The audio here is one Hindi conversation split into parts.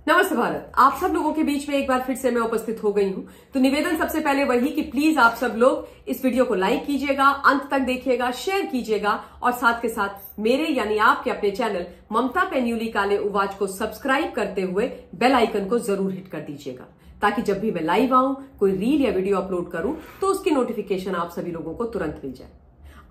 नमस्ते भारत। आप सब लोगों के बीच में एक बार फिर से मैं उपस्थित हो गई हूं। तो निवेदन सबसे पहले वही कि प्लीज आप सब लोग इस वीडियो को लाइक कीजिएगा, अंत तक देखिएगा, शेयर कीजिएगा और साथ के साथ मेरे यानी आपके अपने चैनल ममता पेन्यूली काले उवाच को सब्सक्राइब करते हुए बेल आइकन को जरूर हिट कर दीजिएगा, ताकि जब भी मैं लाइव आऊं, कोई रील या वीडियो अपलोड करूं तो उसकी नोटिफिकेशन आप सभी लोगों को तुरंत मिल जाए।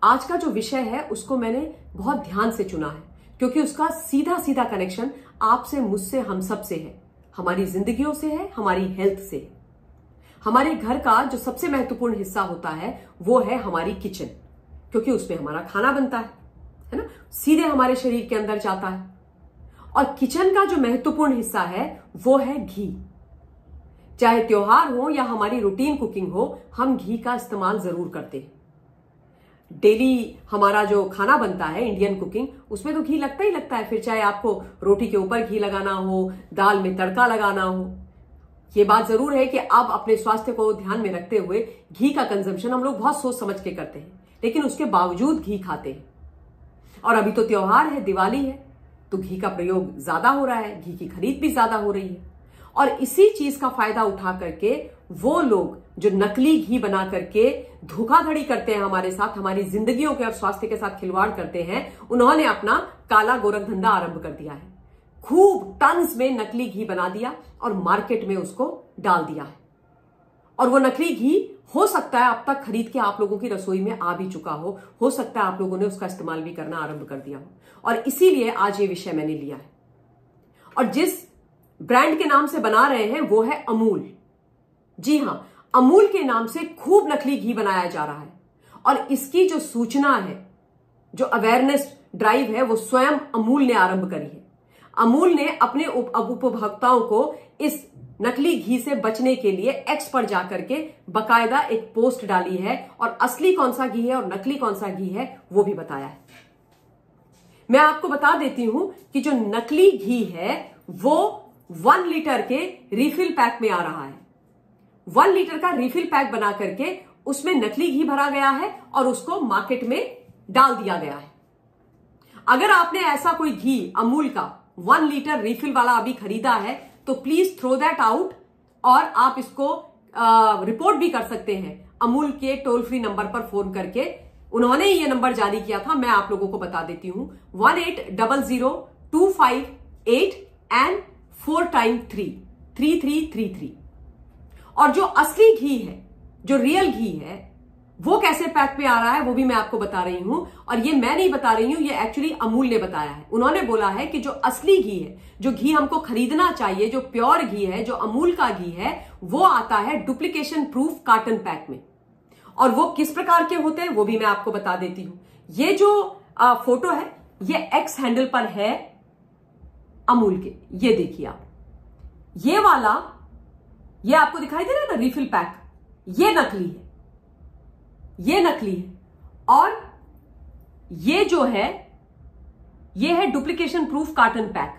आज का जो विषय है उसको मैंने बहुत ध्यान से चुना है, क्योंकि उसका सीधा सीधा कनेक्शन आपसे, मुझसे, हम सब से है, हमारी जिंदगियों से है, हमारी हेल्थ से है। हमारे घर का जो सबसे महत्वपूर्ण हिस्सा होता है वो है हमारी किचन, क्योंकि उसमें हमारा खाना बनता है ना, सीधे हमारे शरीर के अंदर जाता है। और किचन का जो महत्वपूर्ण हिस्सा है वो है घी। चाहे त्योहार हो या हमारी रूटीन कुकिंग हो, हम घी का इस्तेमाल जरूर करते हैं। डेली हमारा जो खाना बनता है इंडियन कुकिंग, उसमें तो घी लगता ही लगता है। फिर चाहे आपको रोटी के ऊपर घी लगाना हो, दाल में तड़का लगाना हो। ये बात जरूर है कि अब अपने स्वास्थ्य को ध्यान में रखते हुए घी का कंजम्पशन हम लोग बहुत सोच समझ के करते हैं, लेकिन उसके बावजूद घी खाते हैं। और अभी तो त्योहार है, दिवाली है, तो घी का प्रयोग ज्यादा हो रहा है, घी की खरीद भी ज्यादा हो रही है। और इसी चीज का फायदा उठा करके वो लोग जो नकली घी बना करके धोखाधड़ी करते हैं हमारे साथ, हमारी जिंदगियों के और स्वास्थ्य के साथ खिलवाड़ करते हैं, उन्होंने अपना काला गोरख धंधा आरंभ कर दिया है। खूब टन्स में नकली घी बना दिया और मार्केट में उसको डाल दिया है। और वो नकली घी हो सकता है अब तक खरीद के आप लोगों की रसोई में आ भी चुका हो सकता है आप लोगों ने उसका इस्तेमाल भी करना आरंभ कर दिया हो। और इसीलिए आज ये विषय मैंने लिया है। और जिस ब्रांड के नाम से बना रहे हैं वो है अमूल। जी हां, अमूल के नाम से खूब नकली घी बनाया जा रहा है। और इसकी जो सूचना है, जो अवेयरनेस ड्राइव है, वो स्वयं अमूल ने आरंभ करी है। अमूल ने अपने उपभोक्ताओं को इस नकली घी से बचने के लिए एक्स पर जाकर के बकायदा एक पोस्ट डाली है और असली कौन सा घी है और नकली कौन सा घी है वो भी बताया है। मैं आपको बता देती हूं कि जो नकली घी है वो 1 लीटर के रिफिल पैक में आ रहा है। 1 लीटर का रिफिल पैक बना करके उसमें नकली घी भरा गया है और उसको मार्केट में डाल दिया गया है। अगर आपने ऐसा कोई घी अमूल का 1 लीटर रिफिल वाला अभी खरीदा है तो प्लीज थ्रो दैट आउट। और आप इसको रिपोर्ट भी कर सकते हैं अमूल के टोल फ्री नंबर पर फोन करके। उन्होंने ये नंबर जारी किया था, मैं आप लोगों को बता देती हूं, 1800-258 and 4 times 3 3333। और जो असली घी है, जो रियल घी है, वो कैसे पैक में आ रहा है वो भी मैं आपको बता रही हूं। और ये मैं नहीं बता रही हूं, ये एक्चुअली अमूल ने बताया है। उन्होंने बोला है कि जो असली घी है, जो घी हमको खरीदना चाहिए, जो प्योर घी है, जो अमूल का घी है, वो आता है डुप्लीकेशन प्रूफ कार्टन पैक में। और वो किस प्रकार के होते हैं वो भी मैं आपको बता देती हूं। ये जो फोटो है ये एक्स हैंडल पर है अमूल के। ये देखिए आप, ये वाला, ये आपको दिखाई दे रहा है ना रिफिल पैक, ये नकली है, ये नकली है। और ये जो है ये है डुप्लीकेशन प्रूफ कार्टन पैक,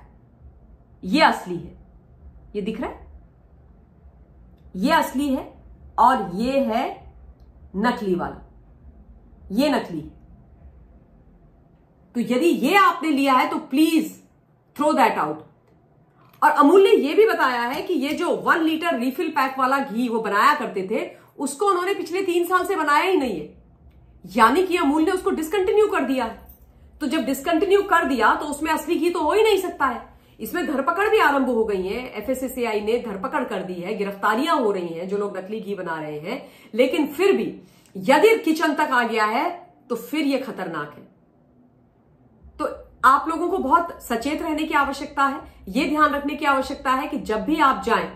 ये असली है। ये दिख रहा है, ये असली है और ये है नकली वाला, ये नकली है। तो यदि ये आपने लिया है तो प्लीज थ्रो दैट आउट। और अमूल ने यह भी बताया है कि ये जो 1 लीटर रिफिल पैक वाला घी वो बनाया करते थे, उसको उन्होंने पिछले 3 साल से बनाया ही नहीं है। यानी कि अमूल ने उसको डिसकंटिन्यू कर दिया है। तो जब डिसकंटिन्यू कर दिया तो उसमें असली घी तो हो ही नहीं सकता है। इसमें धरपकड़ भी आरंभ हो गई है, एफएसएसएआई ने धरपकड़ कर दी है, गिरफ्तारियां हो रही हैं जो लोग नकली घी बना रहे हैं। लेकिन फिर भी यदि किचन तक आ गया है तो फिर यह खतरनाक है। तो आप लोगों को बहुत सचेत रहने की आवश्यकता है। यह ध्यान रखने की आवश्यकता है कि जब भी आप जाएं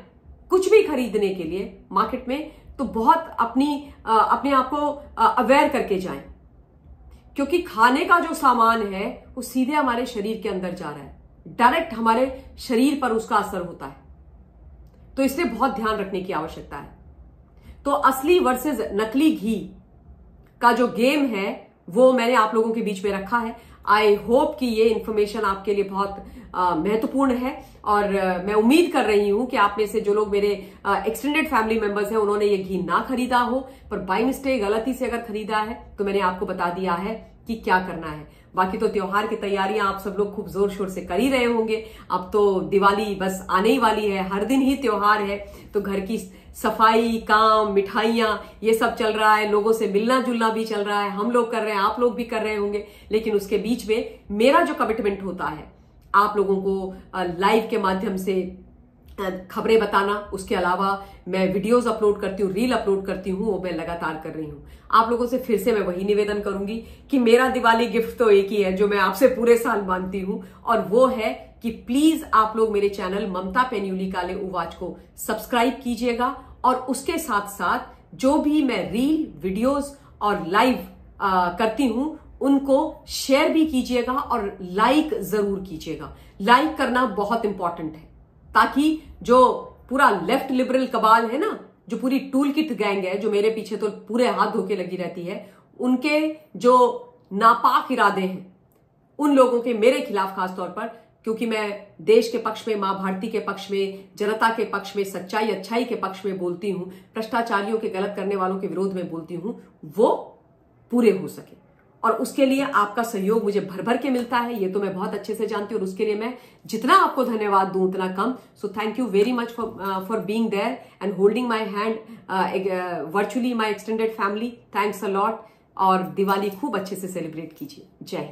कुछ भी खरीदने के लिए मार्केट में, तो बहुत अपने आप को अवेयर करके जाएं, क्योंकि खाने का जो सामान है वो सीधे हमारे शरीर के अंदर जा रहा है, डायरेक्ट हमारे शरीर पर उसका असर होता है। तो इसलिए बहुत ध्यान रखने की आवश्यकता है। तो असली वर्सेस नकली घी का जो गेम है वो मैंने आप लोगों के बीच में रखा है। आई होप कि ये इन्फॉर्मेशन आपके लिए बहुत महत्वपूर्ण है। और मैं उम्मीद कर रही हूं कि आप में से जो लोग मेरे एक्सटेंडेड फैमिली मेंबर्स हैं उन्होंने ये घी ना खरीदा हो, पर बाय मिस्टेक गलती से अगर खरीदा है तो मैंने आपको बता दिया है कि क्या करना है। बाकी तो त्योहार की तैयारियां आप सब लोग खूब जोर शोर से कर ही रहे होंगे। अब तो दिवाली बस आने ही वाली है, हर दिन ही त्योहार है, तो घर की सफाई, काम, मिठाइयां, ये सब चल रहा है, लोगों से मिलना जुलना भी चल रहा है, हम लोग कर रहे हैं, आप लोग भी कर रहे होंगे। लेकिन उसके बीच में मेरा जो कमिटमेंट होता है आप लोगों को लाइव के माध्यम से खबरें बताना, उसके अलावा मैं वीडियोस अपलोड करती हूँ, रील अपलोड करती हूँ, वो मैं लगातार कर रही हूँ। आप लोगों से फिर से मैं वही निवेदन करूंगी कि मेरा दिवाली गिफ्ट तो एक ही है जो मैं आपसे पूरे साल मांगती हूँ, और वो है कि प्लीज आप लोग मेरे चैनल ममता पेन्यूली काले उवाच को सब्सक्राइब कीजिएगा, और उसके साथ साथ जो भी मैं रील, वीडियोस और लाइव करती हूं उनको शेयर भी कीजिएगा और लाइक जरूर कीजिएगा। लाइक करना बहुत इंपॉर्टेंट है, ताकि जो पूरा लेफ्ट लिबरल कबाल है ना, जो पूरी टूल किट गैंग है, जो मेरे पीछे तो पूरे हाथ धोके लगी रहती है, उनके जो नापाक इरादे हैं उन लोगों के मेरे खिलाफ खासतौर पर, क्योंकि मैं देश के पक्ष में, मां भारती के पक्ष में, जनता के पक्ष में, सच्चाई अच्छाई के पक्ष में बोलती हूं, भ्रष्टाचारियों के, गलत करने वालों के विरोध में बोलती हूं, वो पूरे हो सके। और उसके लिए आपका सहयोग मुझे भर भर के मिलता है, ये तो मैं बहुत अच्छे से जानती हूँ, और उसके लिए मैं जितना आपको धन्यवाद दूं उतना कम। So thank you very much for being there and holding my hand virtually, my extended family. Thanks a lot, और दिवाली खूब अच्छे से सेलिब्रेट कीजिए। जय हिंद।